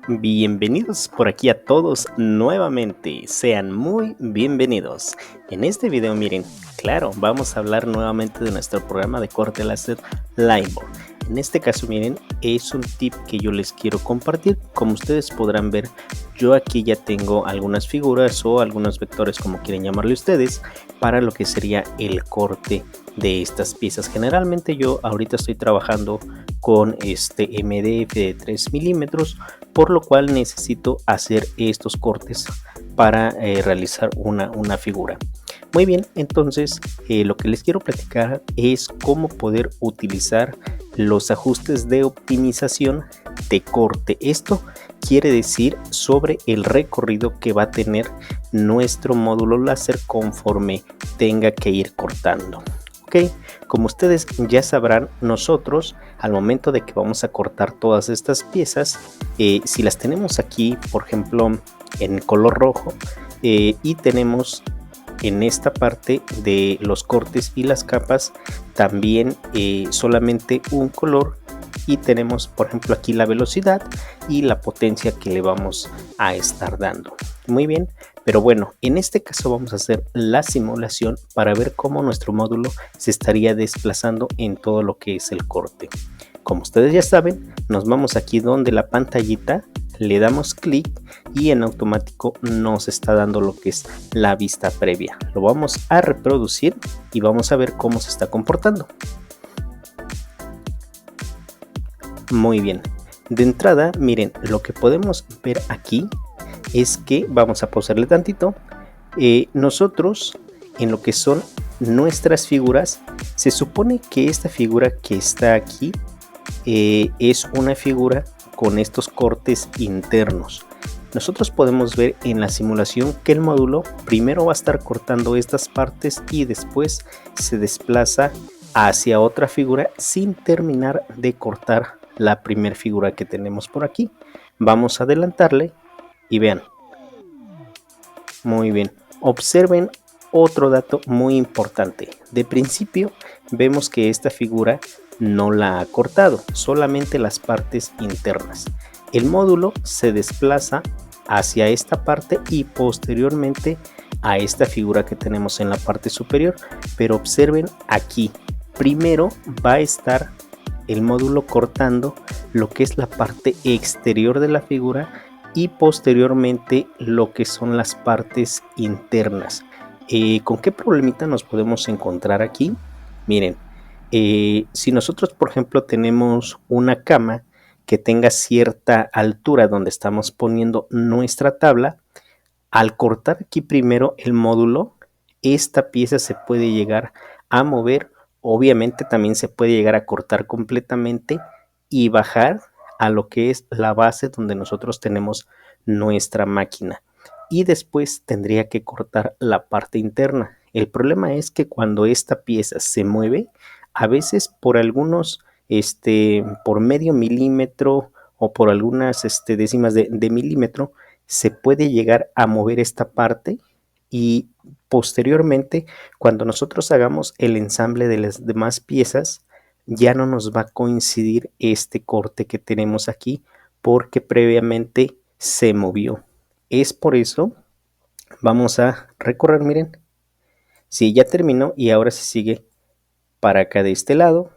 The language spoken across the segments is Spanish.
Bienvenidos por aquí a todos nuevamente, sean muy bienvenidos. En este video miren, claro, vamos a hablar nuevamente de nuestro programa de corte láser Limeboard. En este caso miren, es un tip que yo les quiero compartir. Como ustedes podrán ver, yo aquí ya tengo algunas figuras o algunos vectores, como quieren llamarle ustedes, para lo que sería el corte de estas piezas. Generalmente yo ahorita estoy trabajando con este MDF de 3 milímetros, por lo cual necesito hacer estos cortes para realizar una figura. Muy bien, entonces lo que les quiero platicar es cómo poder utilizar los ajustes de optimización de corte. Esto quiere decir sobre el recorrido que va a tener nuestro módulo láser conforme tenga que ir cortando. Ok, como ustedes ya sabrán, nosotros al momento de que vamos a cortar todas estas piezas, si las tenemos aquí, por ejemplo, en color rojo, y tenemos en esta parte de los cortes y las capas también solamente un color, y tenemos por ejemplo aquí la velocidad y la potencia que le vamos a estar dando. Muy bien, pero bueno, en este caso vamos a hacer la simulación para ver cómo nuestro módulo se estaría desplazando en todo lo que es el corte. Como ustedes ya saben, nos vamos aquí donde la pantallita, le damos clic y en automático nos está dando lo que es la vista previa. Lo vamos a reproducir y vamos a ver cómo se está comportando. Muy bien, de entrada miren, lo que podemos ver aquí es que vamos a pausarle tantito. Nosotros en lo que son nuestras figuras, se supone que esta figura que está aquí es una figura con estos cortes internos. Nosotros podemos ver en la simulación que el módulo primero va a estar cortando estas partes y después se desplaza hacia otra figura sin terminar de cortar la primera figura que tenemos por aquí. Vamos a adelantarle y vean. Muy bien, observen otro dato muy importante. De principio vemos que esta figura no la ha cortado, solamente las partes internas. El módulo se desplaza hacia esta parte y posteriormente a esta figura que tenemos en la parte superior, pero observen aquí, primero va a estar el módulo cortando lo que es la parte exterior de la figura y posteriormente lo que son las partes internas. ¿Con qué problemita nos podemos encontrar aquí? Miren, si nosotros por ejemplo tenemos una cama que tenga cierta altura donde estamos poniendo nuestra tabla, al cortar aquí primero el módulo, esta pieza se puede llegar a mover. Obviamente también se puede llegar a cortar completamente y bajar a lo que es la base donde nosotros tenemos nuestra máquina, y después tendría que cortar la parte interna. El problema es que cuando esta pieza se mueve, a veces por algunos, por medio milímetro o por algunas décimas de milímetro, se puede llegar a mover esta parte, y posteriormente cuando nosotros hagamos el ensamble de las demás piezas ya no nos va a coincidir este corte que tenemos aquí porque previamente se movió. Es por eso, vamos a recorrer, miren, si ya terminó y ahora se sigue para acá de este lado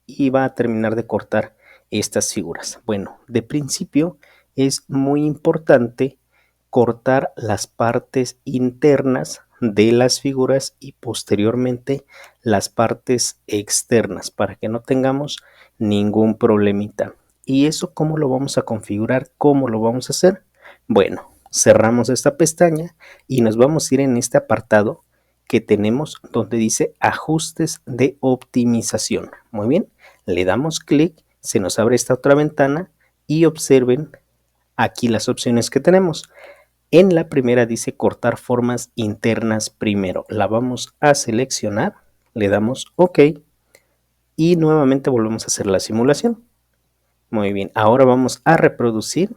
y va a terminar de cortar estas figuras. Bueno, de principio es muy importante cortar las partes internas de las figuras y posteriormente las partes externas para que no tengamos ningún problemita. ¿Y eso cómo lo vamos a configurar? ¿Cómo lo vamos a hacer? Bueno, cerramos esta pestaña y nos vamos a ir en este apartado que tenemos donde dice ajustes de optimización. Muy bien, le damos clic, se nos abre esta otra ventana y observen aquí las opciones que tenemos. En la primera dice cortar formas internas primero. La vamos a seleccionar, le damos OK y nuevamente volvemos a hacer la simulación. Muy bien, ahora vamos a reproducir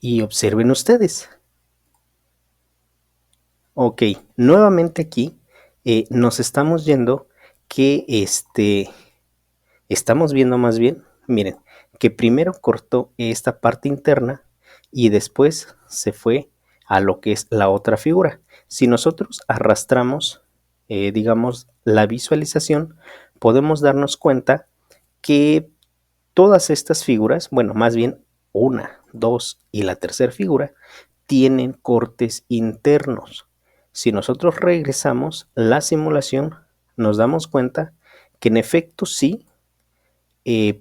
y observen ustedes. Ok, nuevamente aquí nos estamos yendo que estamos viendo más bien Miren, que primero cortó esta parte interna y después se fue a lo que es la otra figura. Si nosotros arrastramos, digamos, la visualización, podemos darnos cuenta que todas estas figuras, bueno, más bien una, dos y la tercera figura, tienen cortes internos. Si nosotros regresamos la simulación, nos damos cuenta que en efecto sí,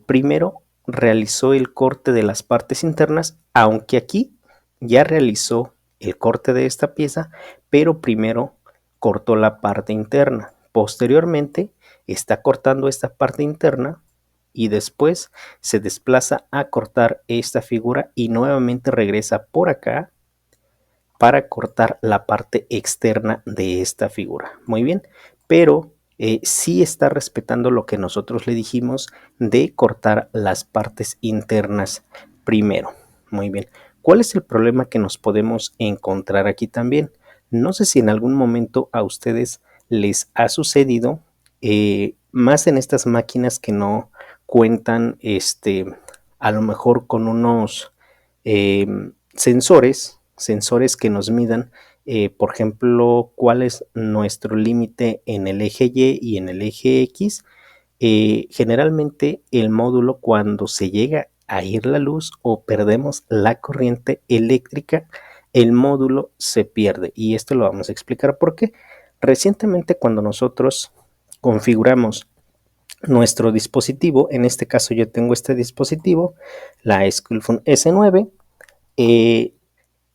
primero realizó el corte de las partes internas, aunque aquí ya realizó el corte de esta pieza, pero primero cortó la parte interna. Posteriormente está cortando esta parte interna y después se desplaza a cortar esta figura y nuevamente regresa por acá para cortar la parte externa de esta figura. Muy bien, pero sí está respetando lo que nosotros le dijimos de cortar las partes internas primero. Muy bien, ¿cuál es el problema que nos podemos encontrar aquí también? No sé si en algún momento a ustedes les ha sucedido, más en estas máquinas que no cuentan, a lo mejor con unos eh, sensores que nos midan, por ejemplo, cuál es nuestro límite en el eje Y y en el eje X. Generalmente el módulo, cuando se llega a ir la luz o perdemos la corriente eléctrica, el módulo se pierde, y esto lo vamos a explicar por qué. Recientemente, cuando nosotros configuramos nuestro dispositivo, en este caso yo tengo este dispositivo, la Skillfone S9,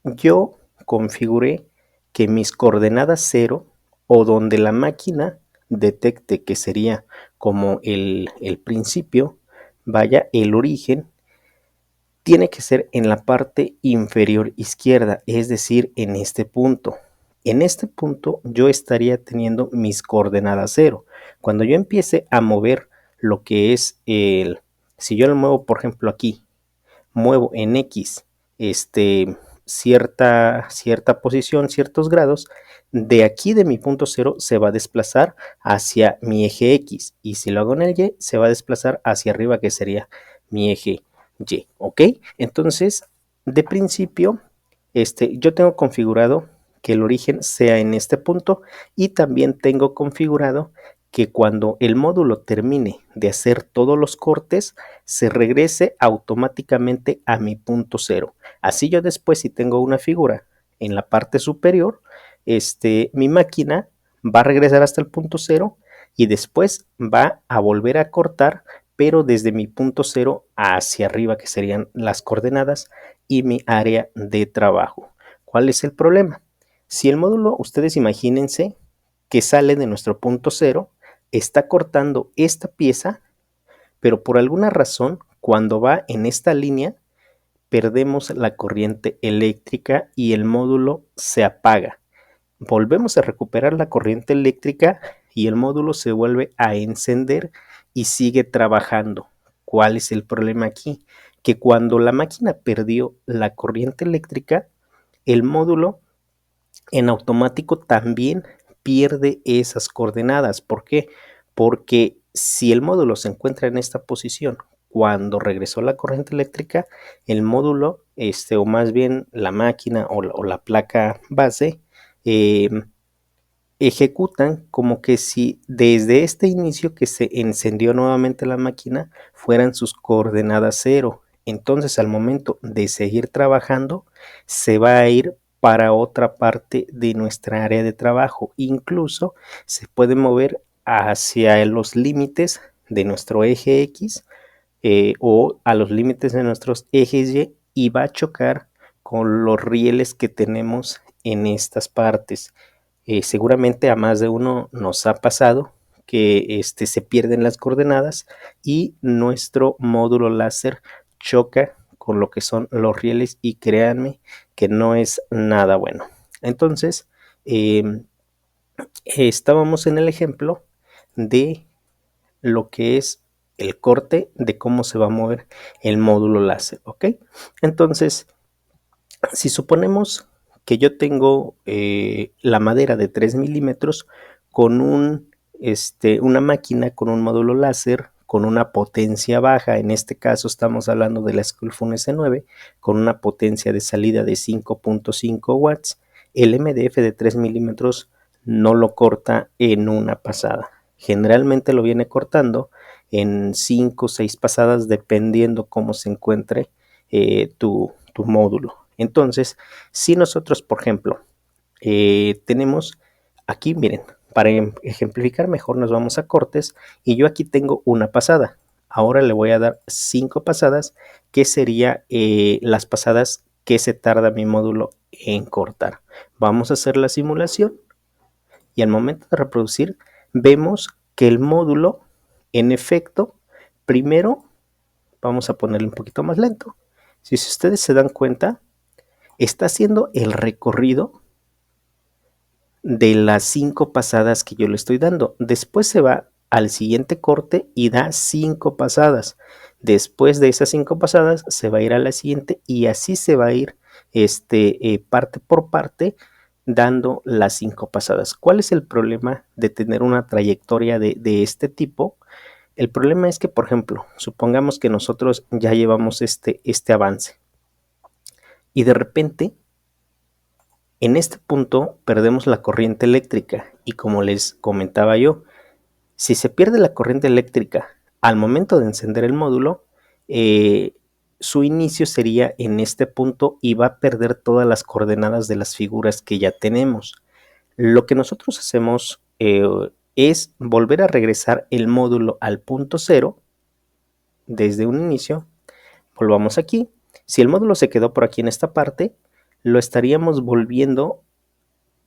yo configuré que mis coordenadas 0, o donde la máquina detecte que sería como el principio, vaya, el origen, tiene que ser en la parte inferior izquierda, es decir, en este punto. En este punto yo estaría teniendo mis coordenadas 0. Cuando yo empiece a mover lo que es si yo lo muevo, por ejemplo, aquí, muevo en X cierta posición, ciertos grados, de aquí de mi punto 0 se va a desplazar hacia mi eje X, y si lo hago en el Y se va a desplazar hacia arriba, que sería mi eje Y, ¿ok? Entonces, de principio, yo tengo configurado que el origen sea en este punto, y también tengo configurado que cuando el módulo termine de hacer todos los cortes, se regrese automáticamente a mi punto 0. Así yo después, si tengo una figura en la parte superior, mi máquina va a regresar hasta el punto 0 y después va a volver a cortar, pero desde mi punto 0 hacia arriba, que serían las coordenadas y mi área de trabajo. ¿Cuál es el problema? Si el módulo, ustedes imagínense que sale de nuestro punto 0, está cortando esta pieza, pero por alguna razón, cuando va en esta línea, perdemos la corriente eléctrica y el módulo se apaga. Volvemos a recuperar la corriente eléctrica y el módulo se vuelve a encender y sigue trabajando. ¿Cuál es el problema aquí? Que cuando la máquina perdió la corriente eléctrica, el módulo en automático también pierde esas coordenadas. ¿Por qué? Porque si el módulo se encuentra en esta posición cuando regresó la corriente eléctrica, el módulo, o más bien la máquina o la placa base, eh, ejecutan como que si desde este inicio que se encendió nuevamente la máquina fueran sus coordenadas 0. Entonces, al momento de seguir trabajando, se va a ir para otra parte de nuestra área de trabajo. Incluso se puede mover hacia los límites de nuestro eje X, o a los límites de nuestros ejes y va a chocar con los rieles que tenemos en estas partes. Seguramente a más de uno nos ha pasado que se pierden las coordenadas y nuestro módulo láser choca con lo que son los rieles, y créanme que no es nada bueno. Entonces, estábamos en el ejemplo de lo que es el corte, de cómo se va a mover el módulo láser, ¿ok? Entonces, si suponemos que yo tengo la madera de 3 milímetros con una máquina con un módulo láser con una potencia baja. En este caso estamos hablando de la Sculpfun S9 con una potencia de salida de 5.5 watts. El MDF de 3 milímetros no lo corta en una pasada. Generalmente lo viene cortando en 5 o 6 pasadas dependiendo cómo se encuentre tu módulo. Entonces, si nosotros, por ejemplo, tenemos aquí, miren, para ejemplificar mejor nos vamos a cortes y yo aquí tengo una pasada. Ahora le voy a dar 5 pasadas, que sería las pasadas que se tarda mi módulo en cortar. Vamos a hacer la simulación y al momento de reproducir vemos que el módulo, en efecto, primero vamos a ponerle un poquito más lento. Si ustedes se dan cuenta, está haciendo el recorrido de las 5 pasadas que yo le estoy dando. Después se va al siguiente corte y da 5 pasadas. Después de esas 5 pasadas se va a ir a la siguiente y así se va a ir parte por parte dando las 5 pasadas. ¿Cuál es el problema de tener una trayectoria de este tipo? El problema es que, por ejemplo, supongamos que nosotros ya llevamos este avance y de repente en este punto perdemos la corriente eléctrica y, como les comentaba yo, si se pierde la corriente eléctrica al momento de encender el módulo, su inicio sería en este punto y va a perder todas las coordenadas de las figuras que ya tenemos. Lo que nosotros hacemos es volver a regresar el módulo al punto cero desde un inicio. Volvamos aquí. Si el módulo se quedó por aquí en esta parte, lo estaríamos volviendo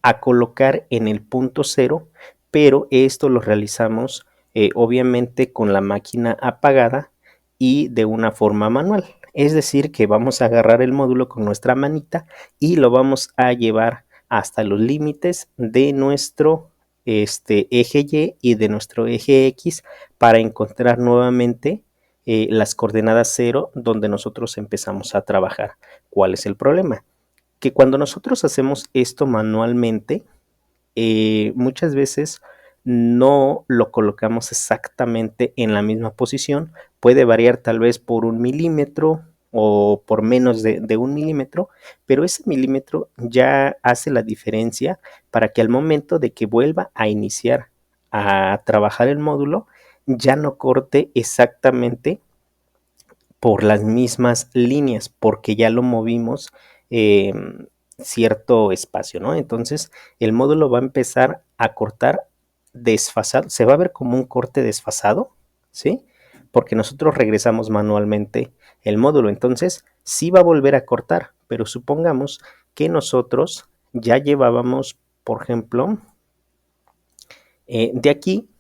a colocar en el punto cero, pero esto lo realizamos obviamente con la máquina apagada y de una forma manual. Es decir, que vamos a agarrar el módulo con nuestra manita y lo vamos a llevar hasta los límites de nuestro eje Y y de nuestro eje X para encontrar nuevamente las coordenadas cero donde nosotros empezamos a trabajar. ¿Cuál es el problema? Que cuando nosotros hacemos esto manualmente, muchas veces no lo colocamos exactamente en la misma posición. Puede variar tal vez por 1 milímetro o por menos de 1 milímetro, pero ese milímetro ya hace la diferencia para que al momento de que vuelva a iniciar a trabajar el módulo, ya no corte exactamente por las mismas líneas, porque ya lo movimos cierto espacio, ¿no? Entonces el módulo va a empezar a cortar desfasado, se va a ver como un corte desfasado, ¿sí? Porque nosotros regresamos manualmente el módulo, entonces sí va a volver a cortar, pero supongamos que nosotros ya llevábamos, por ejemplo, de aquí,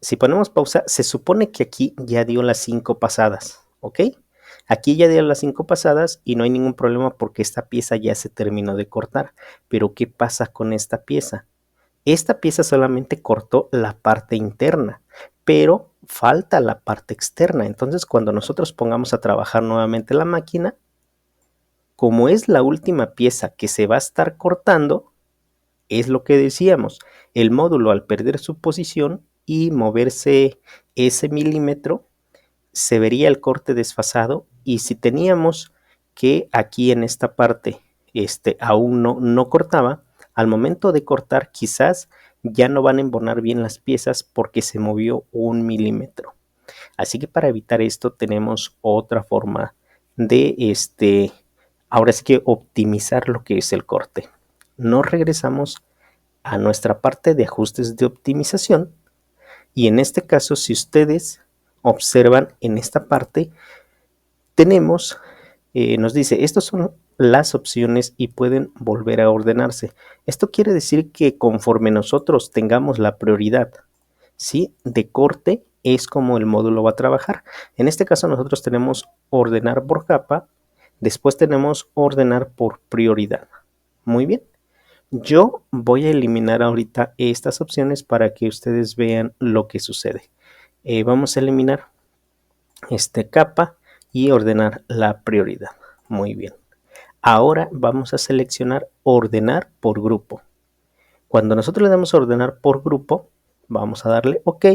si ponemos pausa, se supone que aquí ya dio las 5 pasadas, ¿ok? Aquí ya dio las 5 pasadas y no hay ningún problema porque esta pieza ya se terminó de cortar. Pero ¿qué pasa con esta pieza? Esta pieza solamente cortó la parte interna, pero falta la parte externa. Entonces, cuando nosotros pongamos a trabajar nuevamente la máquina, como es la última pieza que se va a estar cortando, es lo que decíamos, el módulo al perder su posición y moverse ese milímetro, se vería el corte desfasado, y si teníamos que aquí en esta parte aún no cortaba, al momento de cortar quizás ya no van a embonar bien las piezas porque se movió 1 milímetro. Así que para evitar esto tenemos otra forma de ahora sí que optimizar lo que es el corte. Nos regresamos a nuestra parte de ajustes de optimización y en este caso, si ustedes observan en esta parte, tenemos, nos dice, estas son las opciones y pueden volver a ordenarse. Esto quiere decir que conforme nosotros tengamos la prioridad, ¿sí?, de corte, es como el módulo va a trabajar. En este caso nosotros tenemos ordenar por capa, después tenemos ordenar por prioridad. Muy bien. Yo voy a eliminar ahorita estas opciones para que ustedes vean lo que sucede. Vamos a eliminar capa y ordenar la prioridad. Muy bien. Ahora vamos a seleccionar ordenar por grupo. Cuando nosotros le damos a ordenar por grupo, vamos a darle OK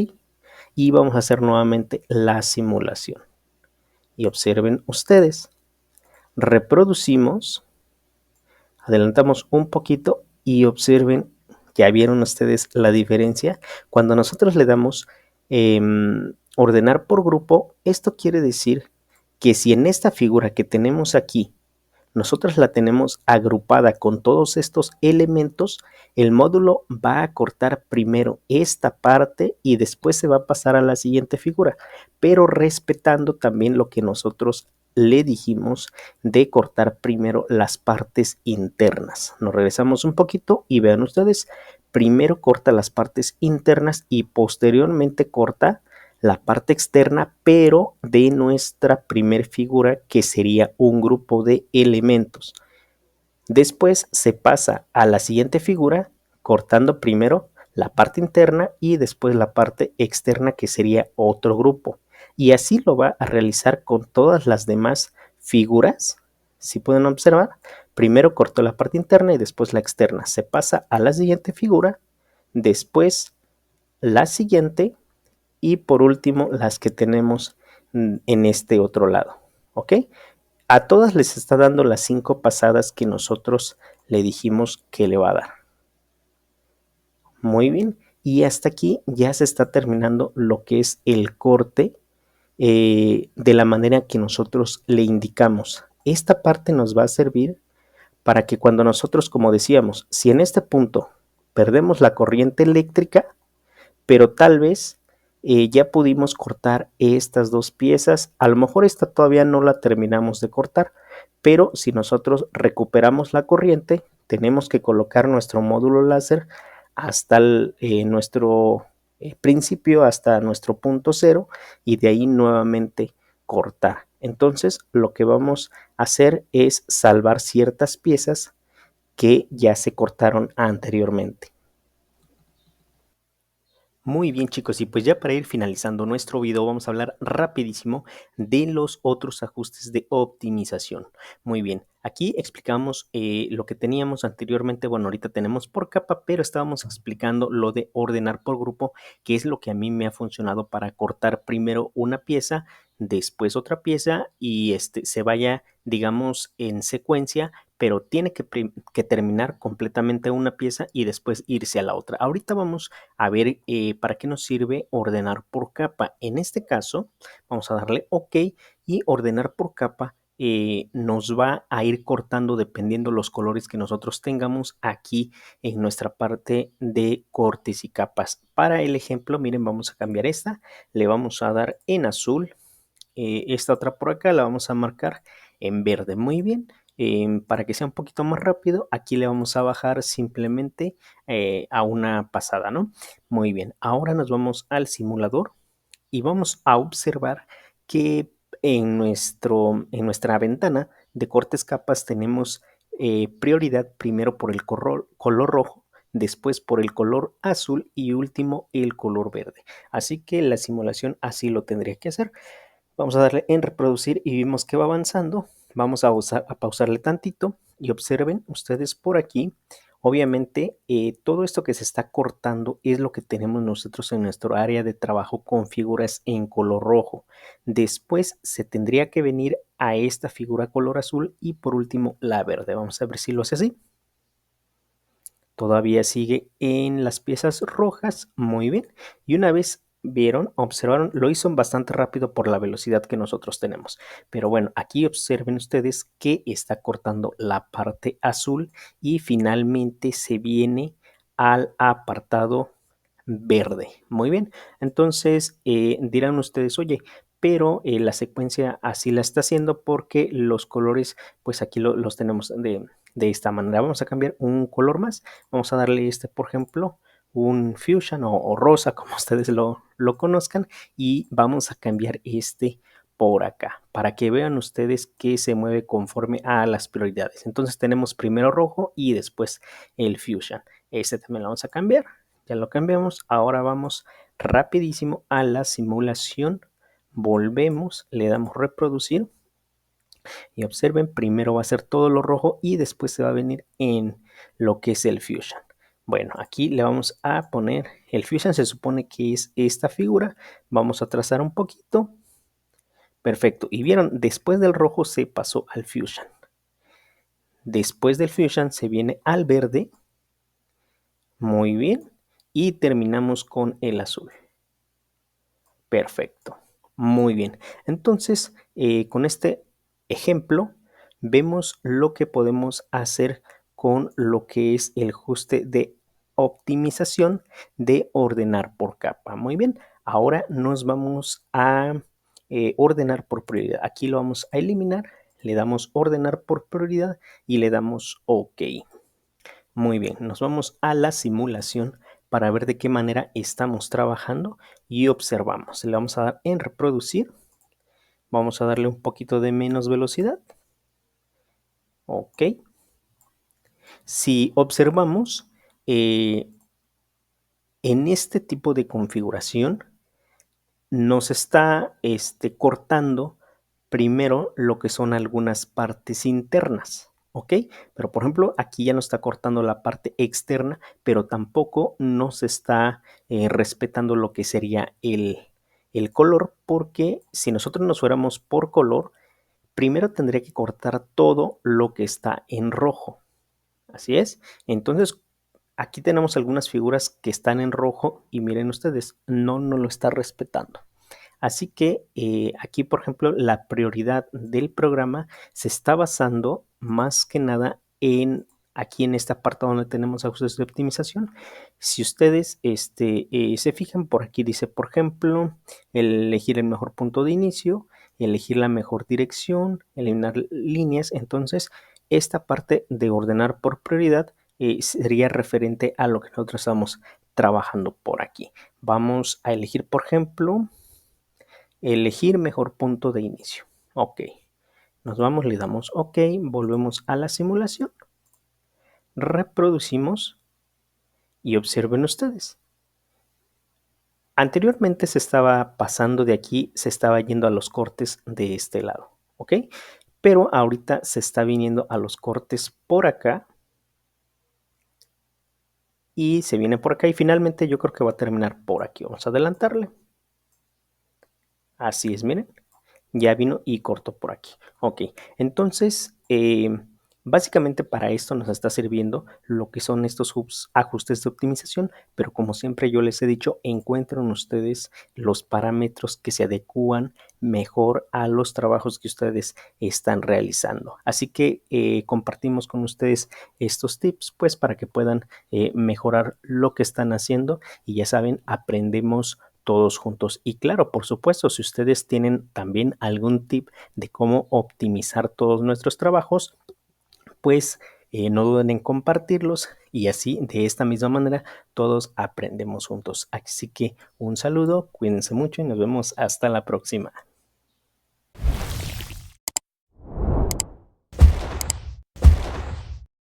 y vamos a hacer nuevamente la simulación. Y observen ustedes, reproducimos, adelantamos un poquito y observen, ya vieron ustedes la diferencia. Cuando nosotros le damos ordenar por grupo, esto quiere decir que si en esta figura que tenemos aquí nosotros la tenemos agrupada con todos estos elementos, el módulo va a cortar primero esta parte y después se va a pasar a la siguiente figura, pero respetando también lo que nosotros le dijimos de cortar primero las partes internas. Nos regresamos un poquito y vean ustedes, primero corta las partes internas y posteriormente corta la parte externa, pero de nuestra primer figura, que sería un grupo de elementos. Después se pasa a la siguiente figura, cortando primero la parte interna y después la parte externa, que sería otro grupo. Y así lo va a realizar con todas las demás figuras. Si pueden observar, primero cortó la parte interna y después la externa. Se pasa a la siguiente figura, después la siguiente y por último las que tenemos en este otro lado, ¿ok? A todas les está dando las 5 pasadas que nosotros le dijimos que le va a dar. Muy bien, y hasta aquí ya se está terminando lo que es el corte de la manera que nosotros le indicamos. Esta parte nos va a servir para que cuando nosotros, como decíamos, si en este punto perdemos la corriente eléctrica, pero tal vez ya pudimos cortar estas dos piezas. A lo mejor esta todavía no la terminamos de cortar, pero si nosotros recuperamos la corriente, tenemos que colocar nuestro módulo láser hasta nuestro principio, hasta nuestro punto cero, y de ahí nuevamente cortar. Entonces lo que vamos a hacer es salvar ciertas piezas que ya se cortaron anteriormente. Muy bien, chicos, y pues ya para ir finalizando nuestro video vamos a hablar rapidísimo de los otros ajustes de optimización. Muy bien, aquí explicamos lo que teníamos anteriormente. Bueno, ahorita tenemos por capa, pero estábamos explicando lo de ordenar por grupo, que es lo que a mí me ha funcionado para cortar primero una pieza, después otra pieza y se vaya, digamos, en secuencia, pero tiene que terminar completamente una pieza y después irse a la otra. Ahorita vamos a ver para qué nos sirve ordenar por capa. En este caso, vamos a darle OK y ordenar por capa nos va a ir cortando dependiendo los colores que nosotros tengamos aquí en nuestra parte de cortes y capas. Para el ejemplo, miren, vamos a cambiar esta, le vamos a dar en azul, esta otra por acá la vamos a marcar en verde. Muy bien. Para que sea un poquito más rápido, aquí le vamos a bajar simplemente a una pasada, ¿no? Muy bien, ahora nos vamos al simulador y vamos a observar que en nuestra ventana de cortes capas tenemos prioridad primero por el color rojo, después por el color azul y último el color verde. Así que la simulación así lo tendría que hacer. Vamos a darle en reproducir y vimos que va avanzando. Vamos a pausarle tantito y observen ustedes por aquí. Obviamente, todo esto que se está cortando es lo que tenemos nosotros en nuestro área de trabajo con figuras en color rojo. Después se tendría que venir a esta figura color azul y por último la verde. Vamos a ver si lo hace así. Todavía sigue en las piezas rojas. Muy bien. Y una vez vieron, observaron, lo hizo bastante rápido por la velocidad que nosotros tenemos. Pero bueno, aquí observen ustedes que está cortando la parte azul y finalmente se viene al apartado verde. Muy bien. Entonces dirán ustedes, oye, pero la secuencia así la está haciendo porque los colores, pues aquí los tenemos de esta manera. Vamos a cambiar un color más. Vamos a darle por ejemplo, un fusion o rosa, como ustedes lo conozcan, y vamos a cambiar por acá para que vean ustedes que se mueve conforme a las prioridades. Entonces tenemos primero rojo y después el fusion. Este también lo vamos a cambiar. Ya lo cambiamos. Ahora vamos rapidísimo a la simulación. Volvemos, le damos reproducir y observen, primero va a ser todo lo rojo y después se va a venir en lo que es el fusion. Bueno, aquí le vamos a poner el Fusion, se supone que es esta figura. Vamos a trazar un poquito. Perfecto. Y vieron, después del rojo se pasó al Fusion. Después del Fusion se viene al verde. Muy bien. Y terminamos con el azul. Perfecto. Muy bien. Entonces, con este ejemplo, vemos lo que podemos hacer con lo que es el ajuste de optimización de ordenar por capa. Muy bien. Ahora nos vamos a ordenar por prioridad. Aquí lo vamos a eliminar. Le damos ordenar por prioridad y le damos OK. Muy bien, nos vamos a la simulación para ver de qué manera estamos trabajando y observamos. Le vamos a dar en reproducir. Vamos a darle un poquito de menos velocidad. Ok. Si observamos, en este tipo de configuración nos está cortando primero lo que son algunas partes internas. ¿Ok? Pero por ejemplo, aquí ya nos está cortando la parte externa, pero tampoco nos está respetando lo que sería el color, porque si nosotros nos fuéramos por color, primero tendría que cortar todo lo que está en rojo. Así es. Entonces, aquí tenemos algunas figuras que están en rojo y miren ustedes, no nos lo está respetando. Así que aquí, por ejemplo, la prioridad del programa se está basando más que nada en aquí en esta parte donde tenemos ajustes de optimización. Si ustedes se fijan, por aquí dice, por ejemplo, elegir el mejor punto de inicio, elegir la mejor dirección, eliminar líneas. Entonces, esta parte de ordenar por prioridad sería referente a lo que nosotros estamos trabajando por aquí. Vamos a elegir, por ejemplo, elegir mejor punto de inicio. Ok. Nos vamos, le damos OK, volvemos a la simulación, reproducimos y observen ustedes. Anteriormente se estaba pasando de aquí, se estaba yendo a los cortes de este lado, ¿ok? Pero ahorita se está viniendo a los cortes por acá y se viene por acá y finalmente yo creo que va a terminar por aquí. Vamos a adelantarle. Así es, miren. Ya vino y cortó por aquí. Ok, entonces básicamente para esto nos está sirviendo lo que son estos ajustes de optimización, pero como siempre yo les he dicho, encuentren ustedes los parámetros que se adecúan mejor a los trabajos que ustedes están realizando. Así que compartimos con ustedes estos tips pues para que puedan mejorar lo que están haciendo y ya saben, aprendemos todos juntos. Y claro, por supuesto, si ustedes tienen también algún tip de cómo optimizar todos nuestros trabajos, pues no duden en compartirlos y así de esta misma manera todos aprendemos juntos. Así que un saludo, cuídense mucho y nos vemos hasta la próxima.